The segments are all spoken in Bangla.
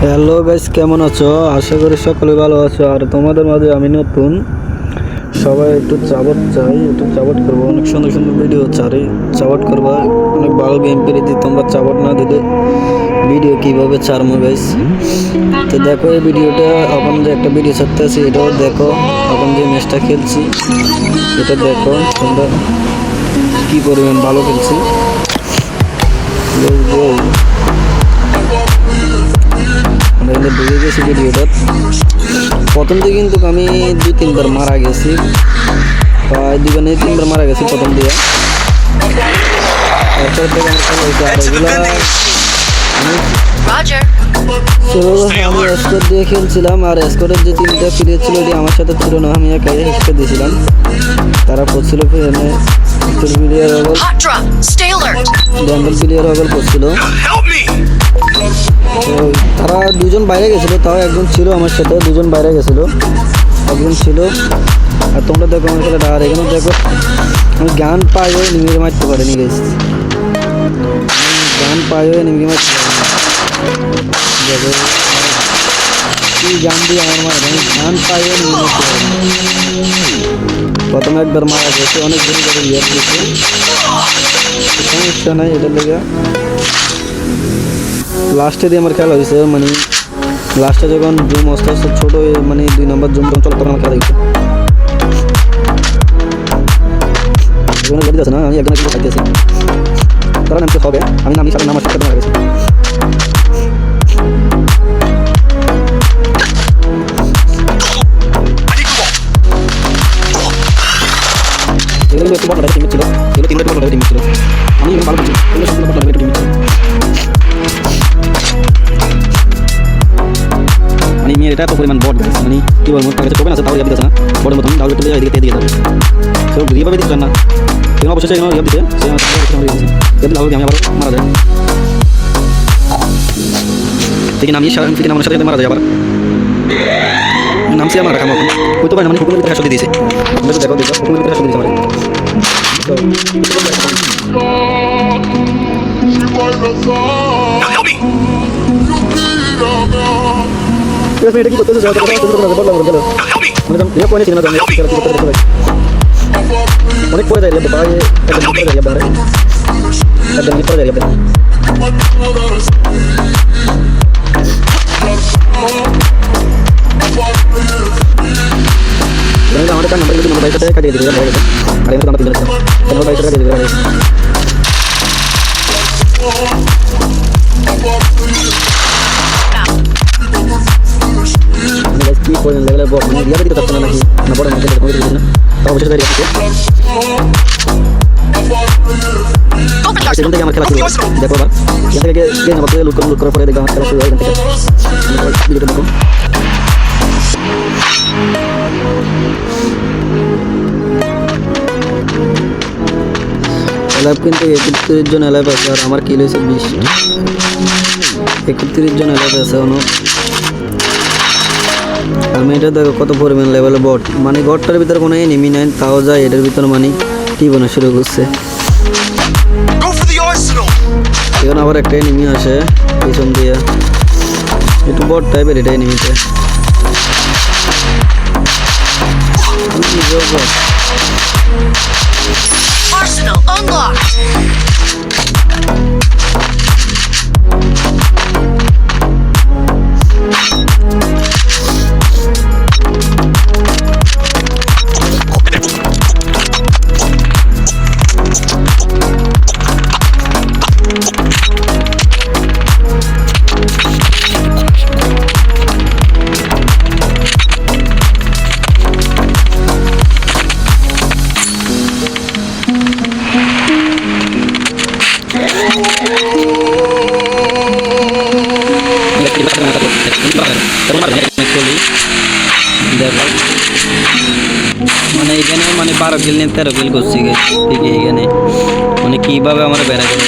হ্যালো গাইস, কেমন আছো? আশা করি সকলে ভালো আছো। আর তোমাদের মাঝে আমি নতুন, সবাই একটু চাবট চাই, একটু চাবট করবো। অনেক সুন্দর সুন্দর ভিডিও চাই, চাবট করবা। অনেক ভালো গেম পেরেছি, তোমরা চাবট না দিলে ভিডিও কীভাবে ছাড়বো গাইস? তো দেখো এই ভিডিওটা, এখন যে একটা ভিডিও ছাড়তে আছি এটাও দেখো। এখন যে ম্যাচটা খেলছি এটা দেখো তোমরা, কী পরিমাণ ভালো খেলছি। আমরা কিন্তু ঢুকে গেছি ভিডিওটা। প্রথম দিকে কিন্তু আমি 2-3বার মারা গেছি, প্রায় 2-3বার মারা গেছি প্রথম দিয়ে। তারপর থেকে আমার খেলা হয়েছে আর এগুলা আমি স্কোর দিয়ে খেলছিলাম। আর স্কোরের যে 3টা প্লেয়ার ছিল এটি আমার সাথে ছিল না, আমি একাই স্কোর দিয়েছিলাম। তারা পড়ছিল প্লেয়ার পড়ছিল। তারা দুজন বাইরে গেছিলো, তাও একজন ছিল আমার সাথে, দুজন বাইরে গেছিলো, একজন ছিল। আর তোমরা দেখো আমার খেলাটা। আর এখানে দেখো আমি গান পাইও নিমিয়ে মারতে পারিনি গেছি, গান পাইও নিমিয়ে মারতে পারিনি। দেখো কি গান দিয়ে আমার মারে, আমি গান পাইও নিমিয়ে মারতে পারিনি। প্রথমে একবার মারা গেছে, অনেক দূরে যাবে ইয়ে দিয়েছে, সমস্যা নাই। এটার লেগে লাস্টে দিয়ে আমার খেলা হয়েছে, মানে লাস্টে যখন জুম আস্তে আস্তে ছোটো, মানে 2 নম্বর জুম চলে, তখন আমার খেলা হয়েছে। এখানে গাড়ি আছে না, আমি একজন একজন খাইতেছি, তারা নামতে হবে, আমি নামি সাথে নামার সাথে মারা গেছি। এগুলো একটু বড় টিম ছিল, এগুলো 3টা বড় টিম ছিল, আমি ভালো করছি, এগুলো সবগুলো বড় টিম ছিল। মানে মেয়ের এটা এত পরিমাণ বট গাছ, মানে কী বলবো, তার কাছে টোকেন আছে তাও ইয়াব দিতেছে না, বড়ের মতন ডাউল করতে এদিকে দিয়ে যাবে, সেও যেভাবে দিতে চান না। এখানে অবশ্যই এখানে ইয়াব দিতে, সে আমার ইয়াব আমি আবার মারা যায়। দেখি নামিয়ে ফিরে আমার সাথে মারা যায় আবার, নামছি আমার রাখা মতন হইতে পারে না, মানে হুকুমের ভিতরে হাসতে দিয়েছে। দেখো দেখো হুকুমের ভিতরে হাসতে দিয়েছে আমার। এটা কি করতেছে? অনেক পরে যায় একদম পরে যায় আমাদের কাছে নাম্বার কিন্তু বাইক থেকে কাটিয়ে দিতে আর এমনি আমরা তিনজন কেন বাইক থেকে কাটিয়ে দিতে কি পরিমাণ লেভেলের বট, মানে রিয়াবে দিতে চাচ্ছে না নাকি না বড় মাঝে কমে দিচ্ছে না, তাও অবশ্যই দাঁড়িয়ে আছে। সেখান থেকে আমার খেলা শুরু হয়। দেখো আবার এখান থেকে গিয়ে আমার লুট করার পরে দেখো আমার খেলা শুরু হয়। এখান থেকে ভিডিওটা দেখো। এলাইভ কিন্তু 31 জন এলাইভ আছে, আর আমার কিল হয়েছে 20। 31 জন এলাইভ আছে এখনো। আমি এটা দেখো কত পরিমাণ লেভেলে বট, মানে বটটার ভিতরে কোনো এনিমি নাই, তাও যায় এটার ভিতরে মানে টিপনা শুরু করছে। এখন আবার একটা এনিমি আসে পিছন দিয়ে, একটু বট টাইপের এটা এনিমিতে। Arsenal unlocked. মানে এখানে মানে 12 কিল নিয়ে 13 কিল করছি এখানে, মানে কীভাবে আমার বেড়া করে।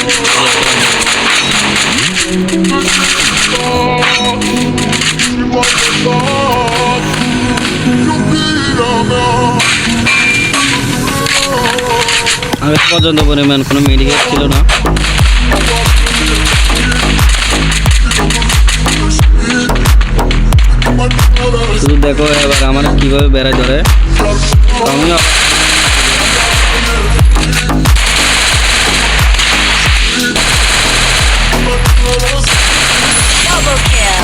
আগে পর্যন্ত পরিমাণ কোনো মেডিকেল ছিল না। দেখো এবার আমার কিভাবে বেড়ায় ধরে আমিও Double kill.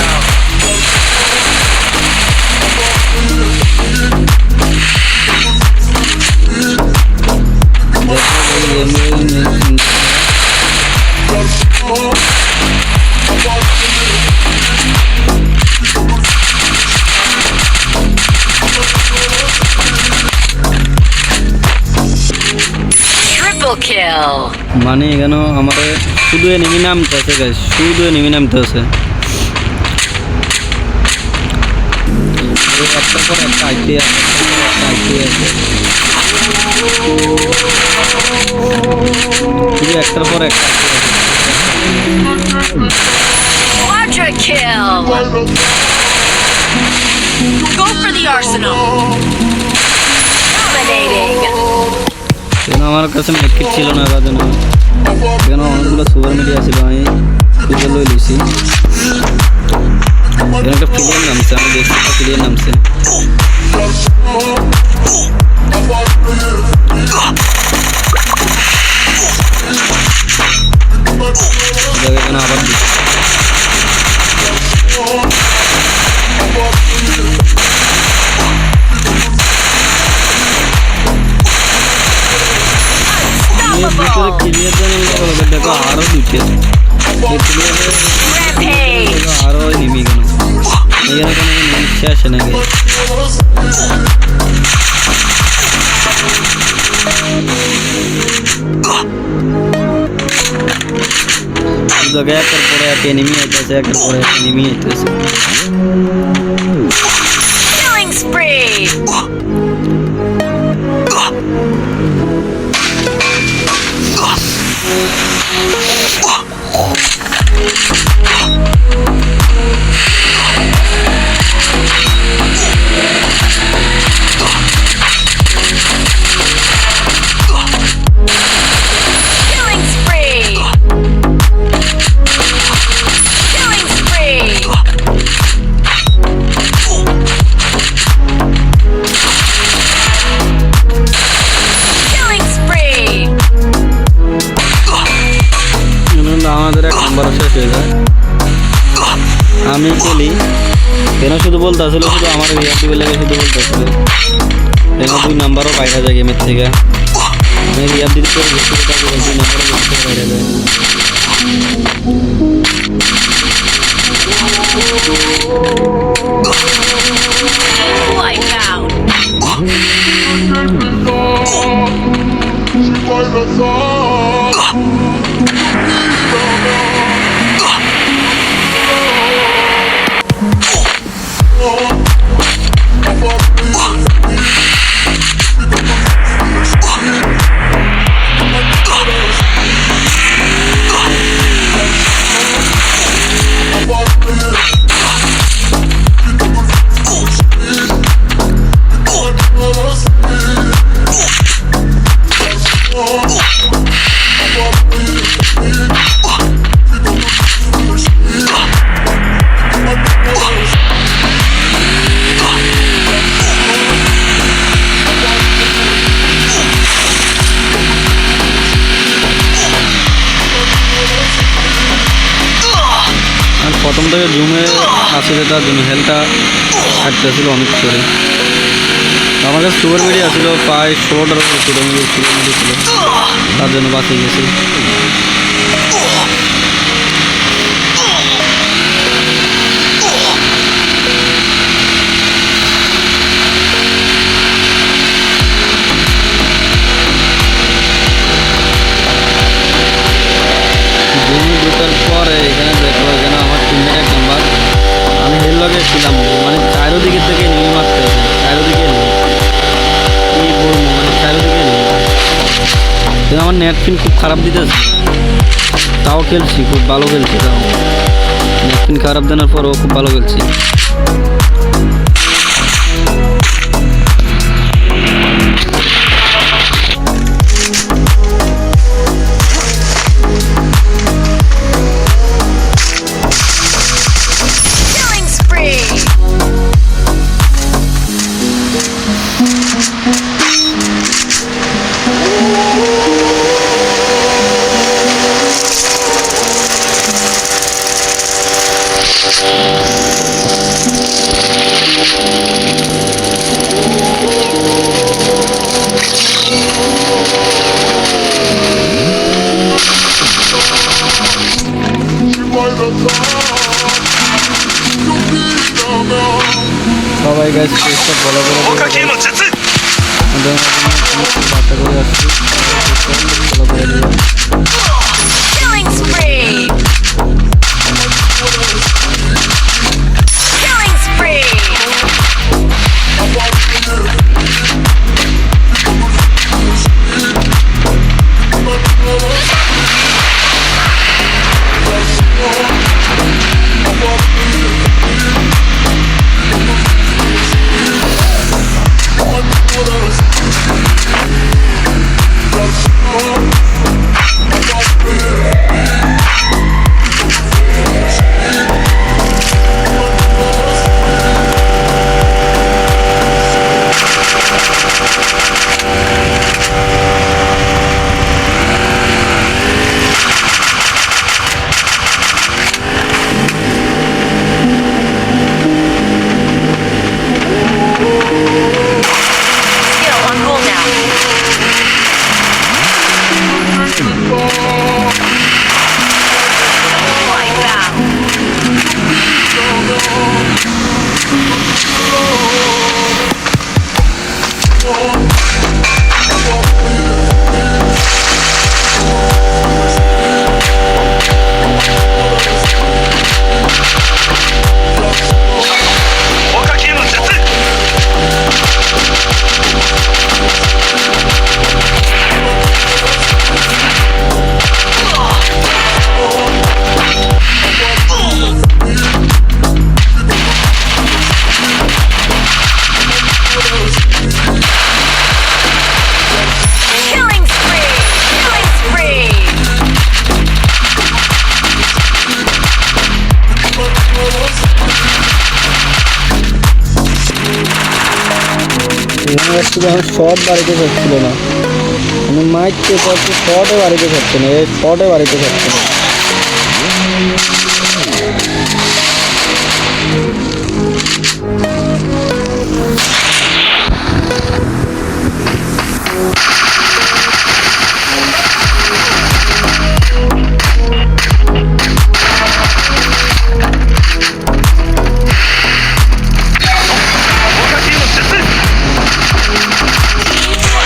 Triple kill. মানে এখানে আমাদের শুধু এনিমি নামতেছে গাইস, শুধু এনিমি নামতেছে। একটার পর একটা আইতে আছে, শুধু একটার পর একটা Quadra kill. Go for the arsenal. Dominating. কেন আমার কাছে মেটকিট ছিল না, তার জন্য কেন অনেকগুলো সুপার মিডিয়া ছিল, আমি খুঁজে লই লিছি। এখানে একটা ফিলিয়ার নামছে, আমি দেখছি একটা ফিলিয়ার নামছে। এখানে আবার দিচ্ছি। ভিতরে ক্লিয়ার জানেন দেখো আরো দুটো Rampage. আরো নেমে কেন এখানে কোনো নিচ্ছে আসে নাকি একের পরে এক এনিমি হইতেছে, একের পরে এক এনিমি হইতেছে। Killing spree. Killing spree. Killing spree. Killing spree. আমাদের এক নম্বর শেষ হয়ে যায়। আমি খেলি কেন শুধু বলতে আসলে শুধু আমার রিয়াক্টিভ লেগে শুধু বলতে আসলে কেন 2 নাম্বারও বাইরে যায় গেমের থেকে। আমি রিয়াক্ট দিতে করে বেশি কথা বলে 2 নাম্বারও বেশি বাইরে যায়। Wipe out. প্রথম থেকে জুমে আসলে তার জন্য হেলটা কাটতেছিল অনেক করে। আমার কাছে সুপার মিডিয়া ছিল প্রায় 16টার উপরে সুপার মিডিয়া ছিল, তার জন্য বাঁচিয়ে গেছি। জমি ঢোকার পরে এখানে দেখো এখানে আমার টিমমেট এক নাম্বার, আমি হেল লগে ছিলাম, মানে চারিদিকের থেকে নিয়ে মারতে হবে, চারিদিকে নিয়ে কি বলবো, মানে চারিদিকে নিয়ে আমার নেট ফিন খুব খারাপ দিতেছে, তাও খেলছি, খুব ভালো খেলছি, তাও নেট ফিন খারাপ দেওয়ার পরও খুব ভালো খেলছি। Killing spree. সবাই গাছ চেষ্টা ভালো করে豪華系の術 বাচ্চা করে আসছি ভালো করে দিও। Killing spree. Killing spree. Skill on goal now. Like that. Killing spree. Killing spree. University যখন শর্ট বাড়িতে থাকছিল না আমি মাইককে করছি শর্টে বাড়িতে থাকছে না এই শর্টে বাড়িতে থাকছে না Like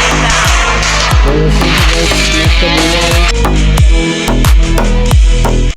that.